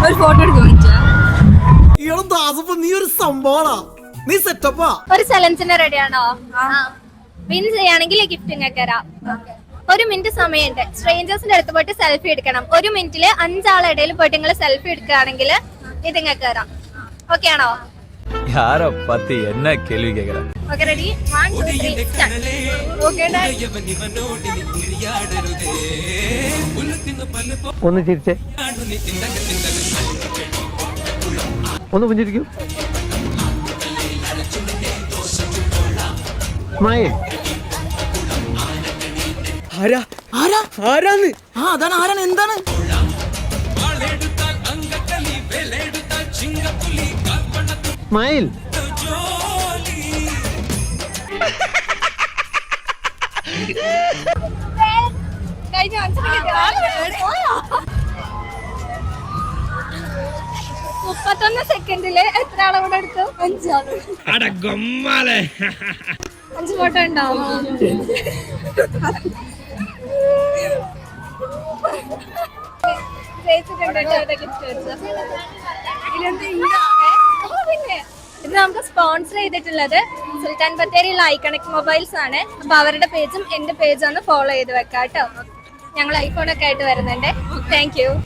ഒരു ഫോട്ടോ എടുക്കാൻ പറ്റുമോ? നീ ഒരു സംഭവമാ, നീ സെറ്റപ്പാ. ഒരു ചലഞ്ചിന് റെഡിയാണോ? വിൻ ചെയ്യുകയാണെങ്കിൽ ഗിഫ്റ്റ് ഇങ്ങക്ക് തരാം. 1 മിനിറ്റ് സമയമുണ്ട്. സ്ട്രേഞ്ചേഴ്സിന്റെ അടുത്ത് പോയിട്ട് സെൽഫി എടുക്കണം. 1 മിനിറ്റില് 5 ആളെ ഇടയിൽ പോയിട്ട് നിങ്ങൾ സെൽഫി എടുക്കുകയാണെങ്കിൽ ഇത് ഇങ്ങക്ക് തരാം. ഓക്കെ ആണോ? யார பத்தி என்ன கேள்வி கேக்குற? Okay ready? 1 2 3 സ്റ്റാർട്ട്. ഓക്കെ ഒന്ന് ചിരിച്ചേ, ഒന്ന് പുഞ്ചിരിക്കൂ. സ്മൈൽ. ആരാന്ന്? അതാണ്. ആരാണ്? എന്താണ്? സ്മൈൽ. കഴിഞ്ഞ 5 മിനിറ്റ് 31 സെക്കൻഡില് എത്ര ആളവിടെ എടുത്തു? 5 ആള്. 5 ഫോട്ടോ ഉണ്ടാവും. ഇത് നമുക്ക് സ്പോൺസർ ചെയ്തിട്ടുള്ളത് സുൽത്താൻ ബത്തേരിയിലെ ഐക്കണിക് മൊബൈൽസ് ആണ്. അപ്പൊ അവരുടെ പേജും എന്റെ പേജും ഒന്ന് ഫോളോ ചെയ്ത് വെക്കാം കേട്ടോ. ഞങ്ങൾ ഐഫോൺ ഒക്കെ ആയിട്ട് വരുന്നുണ്ട്. Thank you.